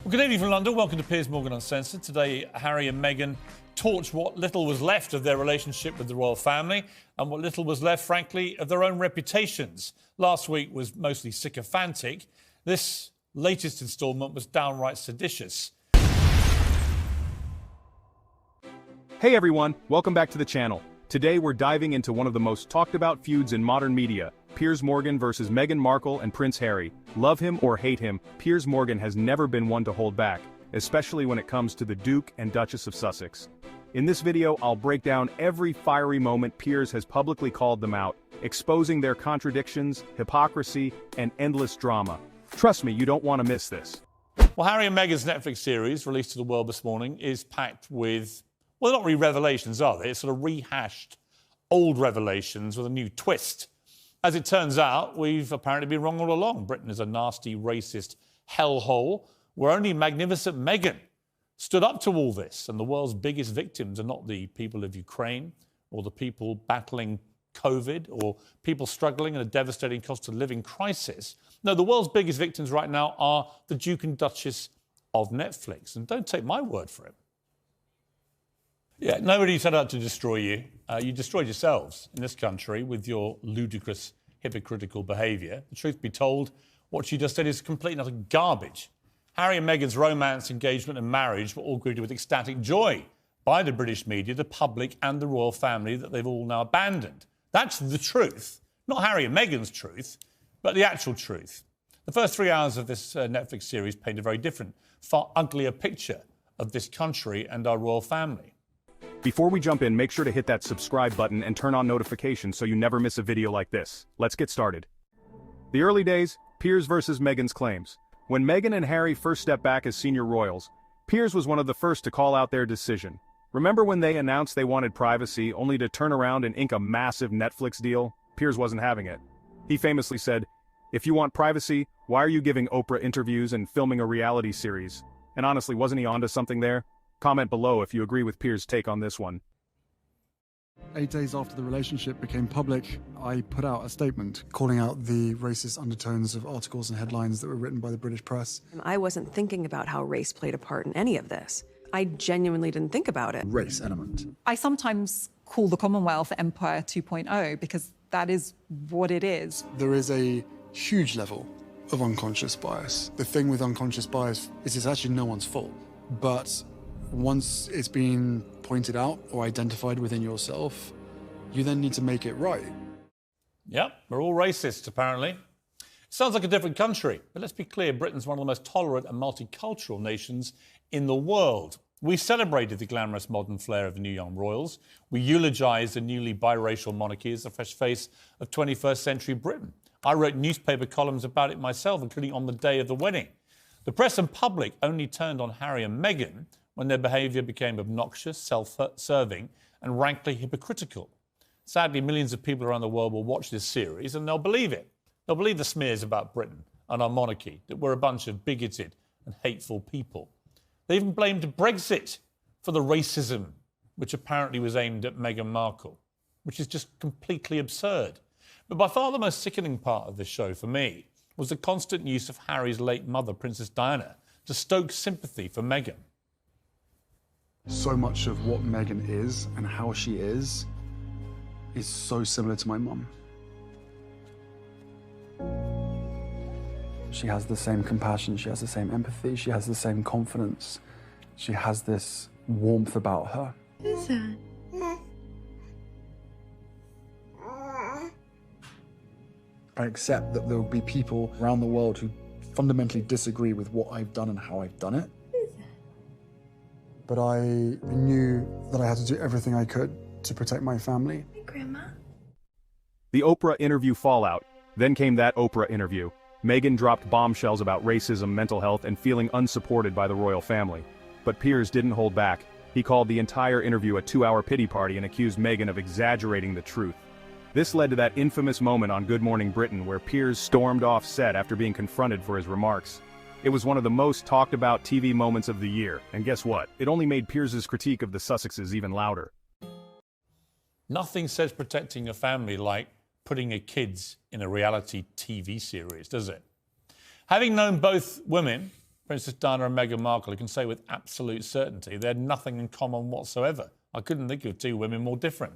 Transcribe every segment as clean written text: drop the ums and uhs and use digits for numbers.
Well, good evening from London. Welcome to Piers Morgan Uncensored. Today, Harry and Meghan torch what little was left of their relationship with the royal family and what little was left, frankly, of their own reputations. Last week was mostly sycophantic. This latest instalment was downright seditious. Hey everyone, welcome back to the channel. Today we're diving into one of the most talked about feuds in modern media, Piers Morgan versus Meghan Markle and Prince Harry. Love him or hate him, Piers Morgan has never been one to hold back, especially when it comes to the Duke and Duchess of Sussex. In this video, I'll break down every fiery moment Piers has publicly called them out, exposing their contradictions, hypocrisy, and endless drama. Trust me, you don't want to miss this. Well, Harry and Meghan's Netflix series, released to the world this morning, is packed with, well, not really revelations, are they? It's sort of rehashed old revelations with a new twist. As it turns out, we've apparently been wrong all along. Britain is a nasty, racist hellhole where only magnificent Meghan stood up to all this. And the world's biggest victims are not the people of Ukraine or the people battling COVID or people struggling in a devastating cost of living crisis. No, the world's biggest victims right now are the Duke and Duchess of Netflix. And don't take my word for it. Yeah, nobody set out to destroy you. You destroyed yourselves in this country with your ludicrous, hypocritical behaviour. The truth be told, what you just said is complete and utter garbage. Harry and Meghan's romance, engagement and marriage were all greeted with ecstatic joy by the British media, the public and the royal family that they've all now abandoned. That's the truth. Not Harry and Meghan's truth, but the actual truth. The first 3 hours of this Netflix series paint a very different, far uglier picture of this country and our royal family. Before we jump in, make sure to hit that subscribe button and turn on notifications so you never miss a video like this. Let's get started. The early days, Piers versus Meghan's claims. When Meghan and Harry first stepped back as senior royals, Piers was one of the first to call out their decision. Remember when they announced they wanted privacy only to turn around and ink a massive Netflix deal? Piers wasn't having it. He famously said, "If you want privacy, why are you giving Oprah interviews and filming a reality series?" And honestly, wasn't he onto something there? Comment below if you agree with Piers' take on this one. 8 days after the relationship became public, I put out a statement calling out the racist undertones of articles and headlines that were written by the British press. I wasn't thinking about how race played a part in any of this. I genuinely didn't think about it. Race element. I sometimes call the Commonwealth Empire 2.0 because that is what it is. There is a huge level of unconscious bias. The thing with unconscious bias is it's actually no one's fault. But once it's been pointed out or identified within yourself, you then need to make it right. Yep, we're all racist, apparently. Sounds like a different country, but let's be clear, Britain's one of the most tolerant and multicultural nations in the world. We celebrated the glamorous modern flair of the new young royals. We eulogised the newly biracial monarchy as the fresh face of 21st century Britain. I wrote newspaper columns about it myself, including on the day of the wedding. The press and public only turned on Harry and Meghan when their behaviour became obnoxious, self-serving and rankly hypocritical. Sadly, millions of people around the world will watch this series and they'll believe it. They'll believe the smears about Britain and our monarchy, that we're a bunch of bigoted and hateful people. They even blamed Brexit for the racism which apparently was aimed at Meghan Markle, which is just completely absurd. But by far the most sickening part of this show for me was the constant use of Harry's late mother, Princess Diana, to stoke sympathy for Meghan. So much of what Meghan is and how she is so similar to my mum. She has the same compassion, she has the same empathy, she has the same confidence. She has this warmth about her. Who's that? I accept that there will be people around the world who fundamentally disagree with what I've done and how I've done it. But I knew that I had to do everything I could to protect my family. Hey, Grandma. The Oprah interview fallout. Then came that Oprah interview. Meghan dropped bombshells about racism, mental health, and feeling unsupported by the royal family. But Piers didn't hold back. He called the entire interview a 2-hour pity party and accused Meghan of exaggerating the truth. This led to that infamous moment on Good Morning Britain where Piers stormed off set after being confronted for his remarks. It was one of the most talked about TV moments of the year, and guess what? It only made Piers' critique of the Sussexes even louder. Nothing says protecting your family like putting your kids in a reality TV series, does it? Having known both women Princess Diana and Meghan Markle, I can say with absolute certainty they had nothing in common whatsoever. I couldn't think of two women more different.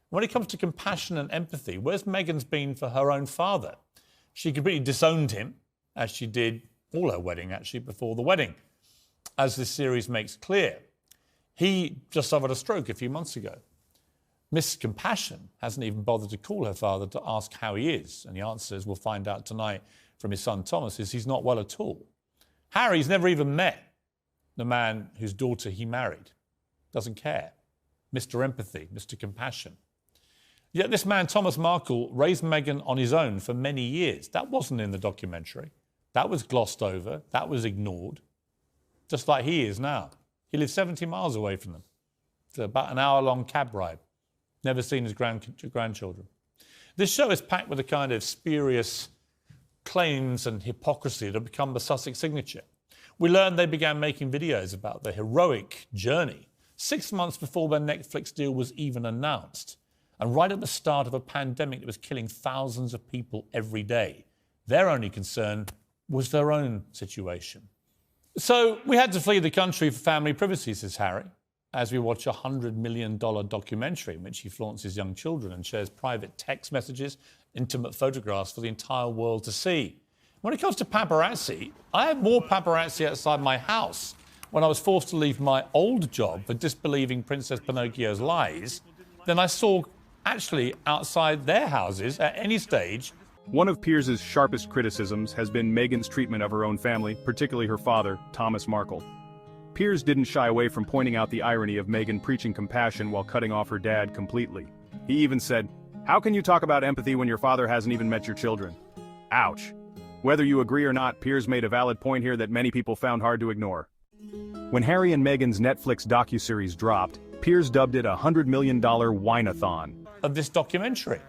When it comes to compassion and empathy, where's Meghan's been for her own father? She completely disowned him, as she did all her wedding, actually, before the wedding, as this series makes clear. He just suffered a stroke a few months ago. Miss Compassion hasn't even bothered to call her father to ask how he is, and the answer, as we'll find out tonight from his son Thomas, is he's not well at all. Harry's never even met the man whose daughter he married. Doesn't care. Mr. Empathy, Mr. Compassion. Yet this man, Thomas Markle, raised Meghan on his own for many years. That wasn't in the documentary. That was glossed over. That was ignored. Just like he is now. He lives 70 miles away from them. It's about an hour-long cab ride. Never seen his grandchildren. This show is packed with the kind of spurious claims and hypocrisy that have become the Sussex signature. We learned they began making videos about their heroic journey 6 months before their Netflix deal was even announced, and right at the start of a pandemic that was killing thousands of people every day. Their only concern was their own situation. So we had to flee the country for family privacy, says Harry, as we watch a $100 million documentary in which he flaunts his young children and shares private text messages, intimate photographs for the entire world to see. When it comes to paparazzi, I had more paparazzi outside my house when I was forced to leave my old job for disbelieving Princess Pinocchio's lies than I saw actually outside their houses at any stage. One of Piers' sharpest criticisms has been Meghan's treatment of her own family, particularly her father, Thomas Markle. Piers didn't shy away from pointing out the irony of Meghan preaching compassion while cutting off her dad completely. He even said, "How can you talk about empathy when your father hasn't even met your children?" Ouch. Whether you agree or not, Piers made a valid point here that many people found hard to ignore. When Harry and Meghan's Netflix docuseries dropped, Piers dubbed it a $100 million wine-a-thon. Of this documentary.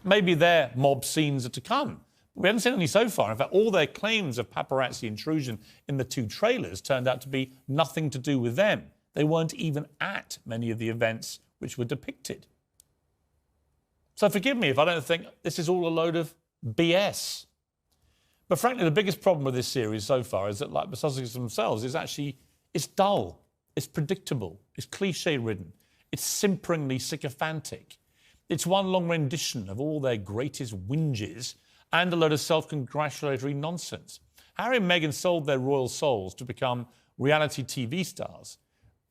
Maybe their mob scenes are to come. We haven't seen any so far. In fact, all their claims of paparazzi intrusion in the two trailers turned out to be nothing to do with them. They weren't even at many of the events which were depicted. So forgive me if I don't think this is all a load of BS. But frankly, the biggest problem with this series so far is that, like the Sussexes themselves, it's dull, it's predictable, it's cliche-ridden, it's simperingly sycophantic. It's one long rendition of all their greatest whinges and a load of self-congratulatory nonsense. Harry and Meghan sold their royal souls to become reality TV stars,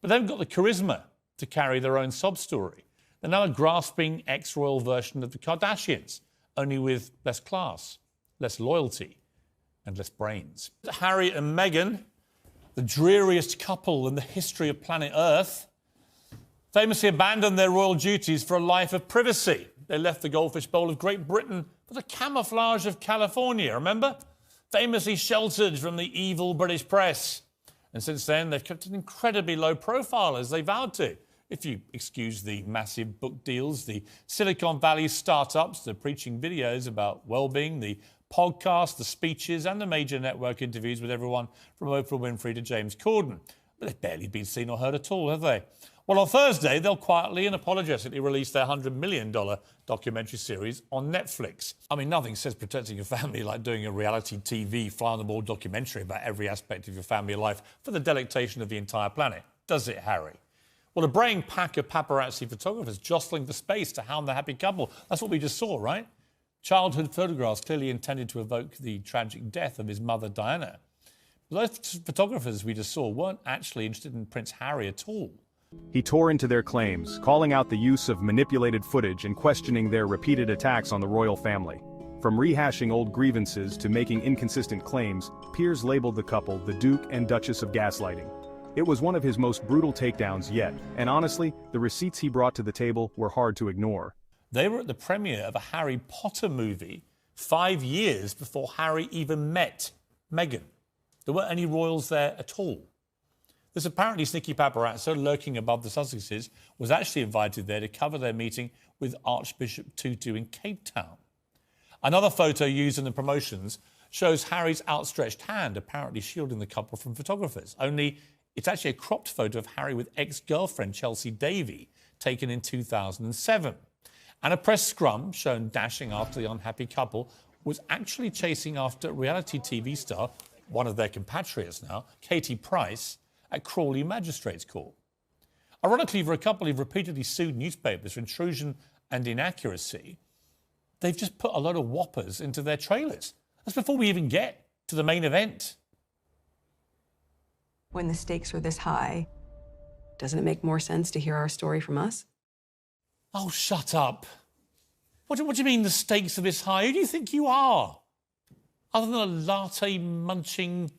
but they haven't got the charisma to carry their own sob story. They're now a grasping ex-royal version of the Kardashians, only with less class, less loyalty, and less brains. Harry and Meghan, the dreariest couple in the history of planet Earth, famously abandoned their royal duties for a life of privacy. They left the Goldfish Bowl of Great Britain for the camouflage of California, remember? Famously sheltered from the evil British press. And since then, they've kept an incredibly low profile, as they vowed to. If you excuse the massive book deals, the Silicon Valley startups, the preaching videos about well-being, the podcasts, the speeches, and the major network interviews with everyone from Oprah Winfrey to James Corden. But they've barely been seen or heard at all, have they? Well, on Thursday, they'll quietly and apologetically release their $100 million documentary series on Netflix. I mean, nothing says protecting your family like doing a reality TV, fly-on-the-wall documentary about every aspect of your family life for the delectation of the entire planet. Does it, Harry? Well, a braying pack of paparazzi photographers jostling for space to hound the happy couple. That's what we just saw, right? Childhood photographs clearly intended to evoke the tragic death of his mother, Diana. But those photographers we just saw weren't actually interested in Prince Harry at all. He tore into their claims, calling out the use of manipulated footage and questioning their repeated attacks on the royal family. From rehashing old grievances to making inconsistent claims, Piers labeled the couple the Duke and Duchess of Gaslighting. It was one of his most brutal takedowns yet, and honestly, the receipts he brought to the table were hard to ignore. They were at the premiere of a Harry Potter movie 5 years before Harry even met Meghan. There weren't any royals there at all. This apparently sneaky paparazzo lurking above the Sussexes was actually invited there to cover their meeting with Archbishop Tutu in Cape Town. Another photo used in the promotions shows Harry's outstretched hand apparently shielding the couple from photographers, only it's actually a cropped photo of Harry with ex-girlfriend Chelsea Davy, taken in 2007. And a press scrum shown dashing after the unhappy couple was actually chasing after reality TV star one of their compatriots now, Katie Price, at Crawley Magistrates Court. Ironically, for a couple who've repeatedly sued newspapers for intrusion and inaccuracy, they've just put a load of whoppers into their trailers. That's before we even get to the main event. When the stakes are this high, doesn't it make more sense to hear our story from us? Oh, shut up. What do you mean the stakes are this high? Who do you think you are? Other than a latte-munching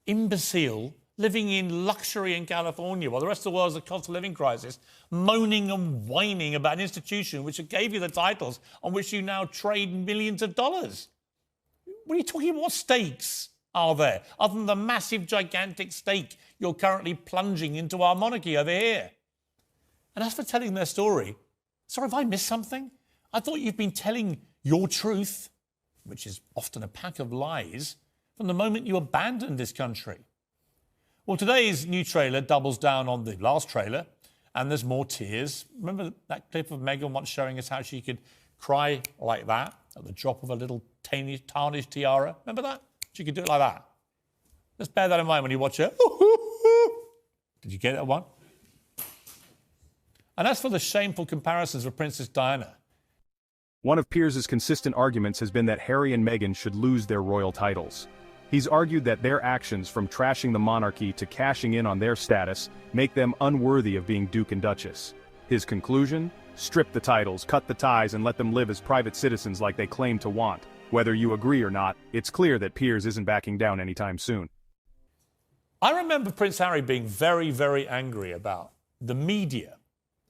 imbecile living in luxury in California while the rest of the world's a cost of living crisis, moaning and whining about an institution which gave you the titles on which you now trade millions of dollars. What are you talking about? What stakes are there, other than the massive, gigantic stake you're currently plunging into our monarchy over here? And as for telling their story, sorry, have I missed something? I thought you've been telling your truth, which is often a pack of lies, from the moment you abandoned this country. Well, today's new trailer doubles down on the last trailer, and there's more tears. Remember that clip of Meghan once showing us how she could cry like that at the drop of a little tarnished tiara? Remember that? She could do it like that. Just bear that in mind when you watch it. Did you get that one? And as for the shameful comparisons with Princess Diana, One of Piers' consistent arguments has been that Harry and Meghan should lose their royal titles. He's argued that their actions, from trashing the monarchy to cashing in on their status, make them unworthy of being Duke and Duchess. His conclusion? Strip the titles, cut the ties, and let them live as private citizens like they claim to want. Whether you agree or not, it's clear that Piers isn't backing down anytime soon. I remember Prince Harry being very, very angry about the media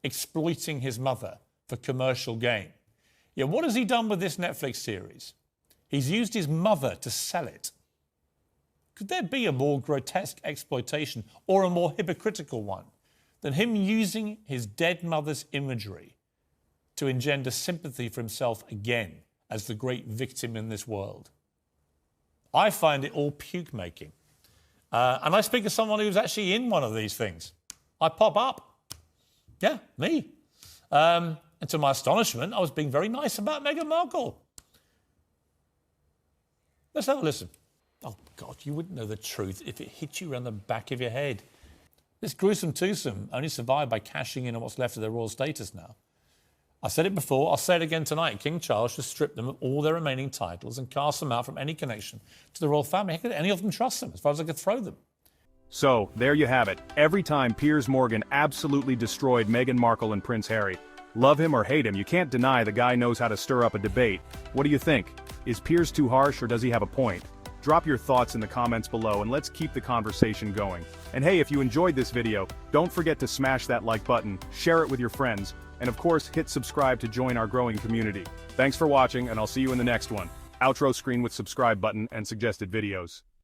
exploiting his mother for commercial gain. Yeah, what has he done with this Netflix series? He's used his mother to sell it. Could there be a more grotesque exploitation, or a more hypocritical one, than him using his dead mother's imagery to engender sympathy for himself again as the great victim in this world? I find it all puke-making. And I speak as someone who's actually in one of these things. I pop up. Yeah, me. And to my astonishment, I was being very nice about Meghan Markle. Let's have a listen. Oh, God, you wouldn't know the truth if it hit you around the back of your head. This gruesome twosome only survived by cashing in on what's left of their royal status now. I said it before, I'll say it again tonight. King Charles should strip them of all their remaining titles and cast them out from any connection to the royal family. How could any of them trust them, as far as I could throw them? So, there you have it. Every time Piers Morgan absolutely destroyed Meghan Markle and Prince Harry. Love him or hate him, you can't deny the guy knows how to stir up a debate. What do you think? Is Piers too harsh, or does he have a point? Drop your thoughts in the comments below and let's keep the conversation going. And hey, if you enjoyed this video, don't forget to smash that like button, share it with your friends, and of course hit subscribe to join our growing community. Thanks for watching, and I'll see you in the next one. Outro screen with subscribe button and suggested videos.